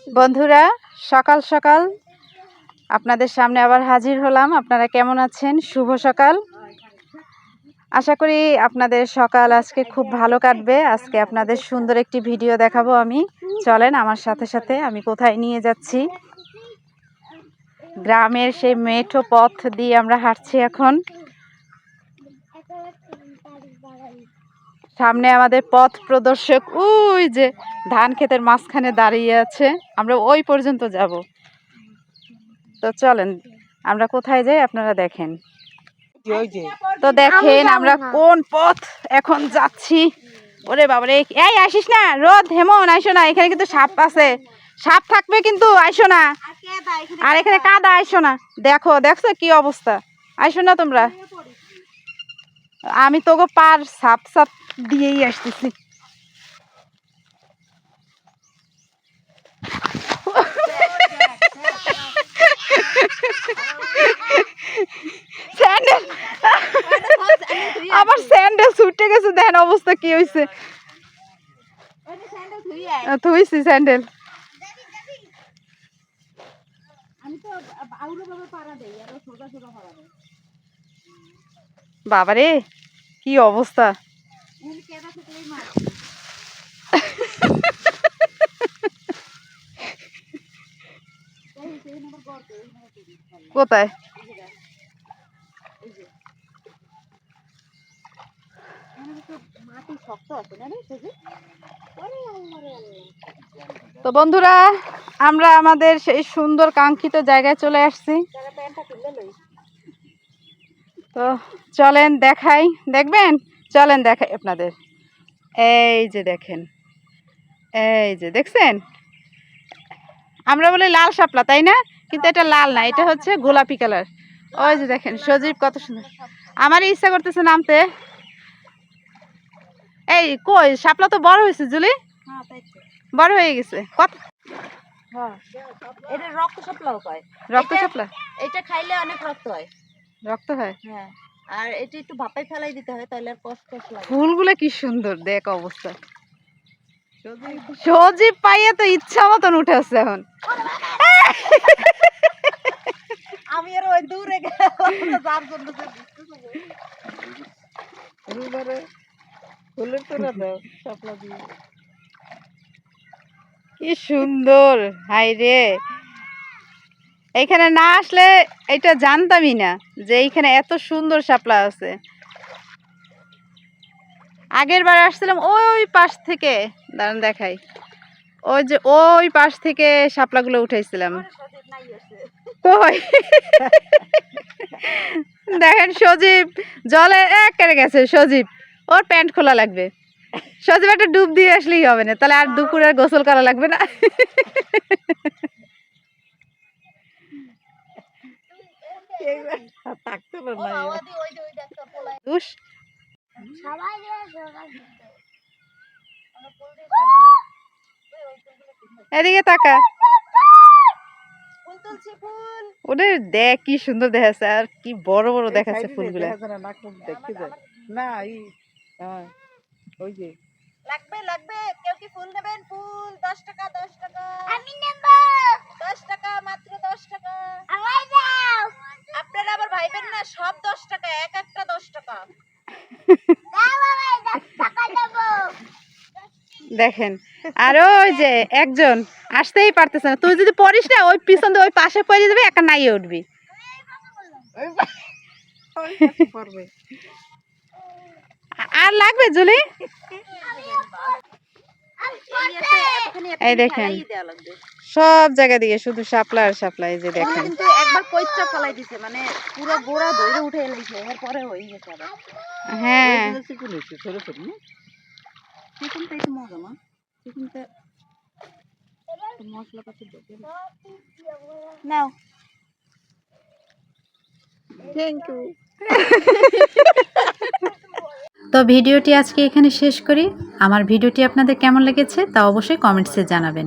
বন্ধুরা, সকাল সকাল আপনাদের সামনে আবার হাজির হলাম। আপনারা কেমন আছেন? শুভ সকাল। আশা করি আপনাদের সকাল আজকে খুব ভালো কাটবে। আজকে আপনাদের সুন্দর একটি ভিডিও দেখাবো আমি। চলেন আমার সাথে সাথে। আমি কোথায় নিয়ে যাচ্ছি? গ্রামের সেই মেঠো পথ দিয়ে আমরা হাঁটছি এখন। সামনে আমাদের পথ প্রদর্শক ওই যে ধান ক্ষেতের মাঝখানে দাঁড়িয়ে আছে। আমরা ওই পর্যন্ত যাব। তো চলেন আমরা কোথায় যাই আপনারা দেখেন। তো দেখেন আমরা কোন পথ এখন যাচ্ছি। ওরে বাবারে, এই আসিস না, রোদ হেমন আইসো না, এখানে কিন্তু সাপ আছে, সাপ থাকবে কিন্তু আইসো না। আর এখানে কাদা, আইসো না। দেখছো কি অবস্থা, আইসো না তোমরা। আমি তোকে পার সাপ সাপ দিয়েই আসতেছি। স্যান্ডেল, আমার স্যান্ডেল ছুটে গেছে। দেখেন অবস্থা কি হয়েছে। থুইছি স্যান্ডেল। বাবারে কি অবস্থা। কোথায়? তো বন্ধুরা, আমরা আমাদের সেই সুন্দর কাঙ্ক্ষিত জায়গায় চলে আসছি। তো চলেন দেখাই, দেখবেন? চলেন দেখাই আপনাদের। এই যে দেখেন, এই যে দেখছেন, আমরা বলি লাল শাপলা, তাই না? কিন্তু এটা লাল না, এটা হচ্ছে গোলাপি কালার। ওই যে দেখেন সজীব কত সুন্দর। আমার ইচ্ছা করতেছে নামতে। এই কই শাপলা তো বড় হয়েছে জুলি, বড় হয়ে গেছে। কত এটা রক্ত শাপলাও কয়। রক্ত শাপলা? এটা খাইলে অনেক রক্ত হয়। রক্ত হয়? হ্যাঁ, আর এটা একটু ভাপায় ফেলাই দিতে হয়, তাহলে আর কষ্ট লাগে। ফুলগুলো কি সুন্দর, দেখ অবস্থা। সজীব পাইয়ে তো ইচ্ছা মতন উঠে আসছে এখন। আমি আর ওই দূরে গেলাম যার জন্য ফুলের তোরা দাও শাপলা দিয়ে। কি সুন্দর, হাই রে। এইখানে না আসলে এটা জানতামই না যে এইখানে এত সুন্দর শাপলা আছে। আগের বার আসছিলাম ওই পাশ থেকে, দাঁড়ান দেখাই, ওই যে ওই পাশ থেকে শাপলাগুলো উঠাইছিলাম। কই দেখেন সজীব জলে একেবারে গেছে। সজীব, ওর প্যান্ট খোলা লাগবে। সজীব একটা ডুব দিয়ে আসলেই হবে না, তাহলে আর দুপুরে আর গোসল করা লাগবে না। এদিকে তাকা, ওদের দেখ কি সুন্দর দেখাচ্ছে, আর কি বড় বড় দেখাচ্ছে ফুলগুলা। ওই যে লাগবে লাগবে, কেউ কি ফুল নেবেন? ফুল 10 টাকা 10 টাকা। আমি নেব 10 টাকা, মাত্র 10 টাকা। আমায় দাও। আপনারা আবার ভাইবেন না সব 10 টাকা, এক একটা 10 টাকা। দাও আমায় 10 টাকা দেব। দেখেন, আর ওই যে একজন আসতেই পারতেছে না। তুই যদি পড়িস না, ওই পিছন দিয়ে ওই পাশে পড়ে যাবে, একটা নাইয়ে উঠবি। আর লাগবে জুলি? এই দেখেন সব জায়গা দিয়ে শুধু শাপলা আর শাপলা। এই যে দেখেন, কিন্তু একবার কইচা ফলাই দিছে, মানে পুরো গোড়া ধরে উঠে এলাইছে, এরপরে হই গেছে আবার। হ্যাঁ চিকুন হইছে ছোট ছোট না, চিকুনটা একটু মজা না, চিকুনটা মশলা পাতি দিতে নাও। Thank you. তো ভিডিওটি আজকে এখানে শেষ করি। আমার ভিডিওটি আপনাদের কেমন লেগেছে তা অবশ্যই কমেন্টসে জানাবেন।